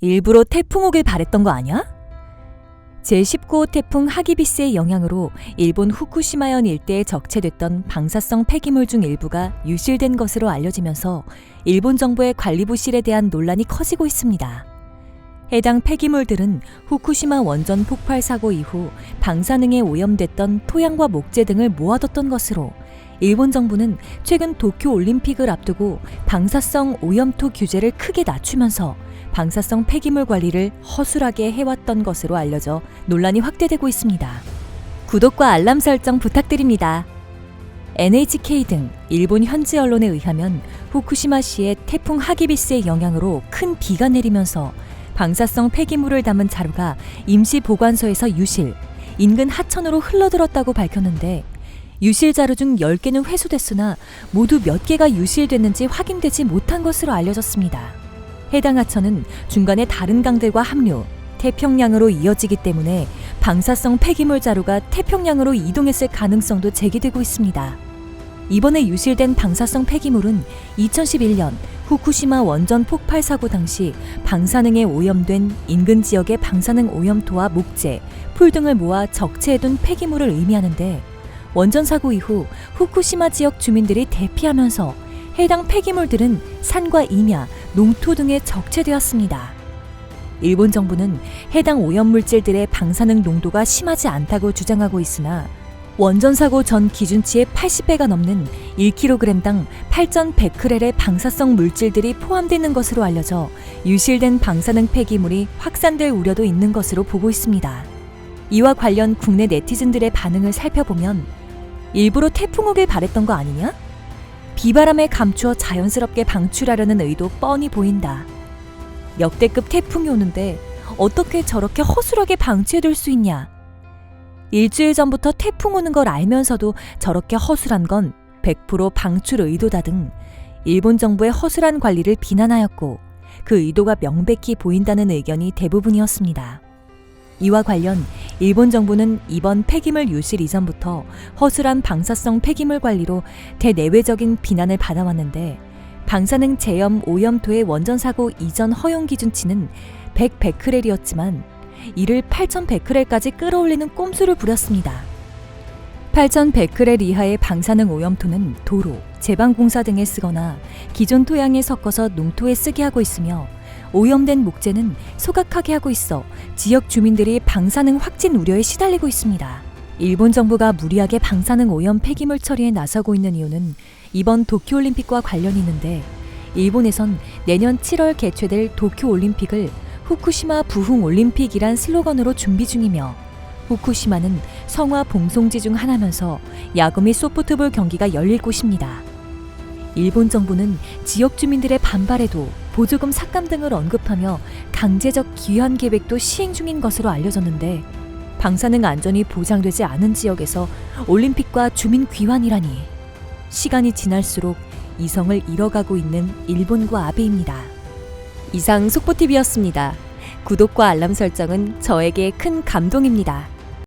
일부러 태풍 오길 바랬던 거 아니야? 제19호 태풍 하기비스의 영향으로 일본 후쿠시마현 일대에 적체됐던 방사성 폐기물 중 일부가 유실된 것으로 알려지면서 일본 정부의 관리 부실에 대한 논란이 커지고 있습니다. 해당 폐기물들은 후쿠시마 원전 폭발 사고 이후 방사능에 오염됐던 토양과 목재 등을 모아뒀던 것으로 일본 정부는 최근 도쿄 올림픽을 앞두고 방사성 오염토 규제를 크게 낮추면서 방사성 폐기물 관리를 허술하게 해왔던 것으로 알려져 논란이 확대되고 있습니다. 구독과 알람 설정 부탁드립니다. NHK 등 일본 현지 언론에 의하면 후쿠시마시의 태풍 하기비스의 영향으로 큰 비가 내리면서 방사성 폐기물을 담은 자루가 임시 보관소에서 유실, 인근 하천으로 흘러들었다고 밝혔는데 유실 자루 중 10개는 회수됐으나 모두 몇 개가 유실됐는지 확인되지 못한 것으로 알려졌습니다. 해당 하천은 중간에 다른 강들과 합류, 태평양으로 이어지기 때문에 방사성 폐기물 자루가 태평양으로 이동했을 가능성도 제기되고 있습니다. 이번에 유실된 방사성 폐기물은 2011년 후쿠시마 원전 폭발 사고 당시 방사능에 오염된 인근 지역의 방사능 오염토와 목재, 풀 등을 모아 적체해둔 폐기물을 의미하는데 원전 사고 이후 후쿠시마 지역 주민들이 대피하면서 해당 폐기물들은 산과 임야, 농토 등에 적체되었습니다. 일본 정부는 해당 오염물질들의 방사능 농도가 심하지 않다고 주장하고 있으나 원전 사고 전 기준치의 80배가 넘는 1kg당 8,100크렐의 방사성 물질들이 포함되는 것으로 알려져 유실된 방사능 폐기물이 확산될 우려도 있는 것으로 보고 있습니다. 이와 관련 국내 네티즌들의 반응을 살펴보면 일부러 태풍 오길 바랬던 거 아니냐? 비바람에 감추어 자연스럽게 방출하려는 의도 뻔히 보인다. 역대급 태풍이 오는데 어떻게 저렇게 허술하게 방치해둘 수 있냐? 일주일 전부터 태풍 오는 걸 알면서도 저렇게 허술한 건 100% 방출 의도다 등 일본 정부의 허술한 관리를 비난하였고 그 의도가 명백히 보인다는 의견이 대부분이었습니다. 이와 관련 일본 정부는 이번 폐기물 유실 이전부터 허술한 방사성 폐기물 관리로 대내외적인 비난을 받아왔는데 방사능 제염 오염토의 원전 사고 이전 허용 기준치는 100베크렐이었지만 이를 8,100베크렐까지 끌어올리는 꼼수를 부렸습니다. 8,100베크렐 이하의 방사능 오염토는 도로, 제방공사 등에 쓰거나 기존 토양에 섞어서 농토에 쓰게 하고 있으며 오염된 목재는 소각하게 하고 있어 지역 주민들이 방사능 확진 우려에 시달리고 있습니다. 일본 정부가 무리하게 방사능 오염 폐기물 처리에 나서고 있는 이유는 이번 도쿄올림픽과 관련이 있는데 일본에선 내년 7월 개최될 도쿄올림픽을 후쿠시마 부흥올림픽이란 슬로건으로 준비 중이며 후쿠시마는 성화 봉송지 중 하나면서 야구 및 소프트볼 경기가 열릴 곳입니다. 일본 정부는 지역 주민들의 반발에도 보조금 삭감 등을 언급하며 강제적 귀환 계획도 시행 중인 것으로 알려졌는데 방사능 안전이 보장되지 않은 지역에서 올림픽과 주민 귀환이라니 시간이 지날수록 이성을 잃어가고 있는 일본과 아베입니다. 이상 속보TV였습니다. 구독과 알람 설정은 저에게 큰 감동입니다.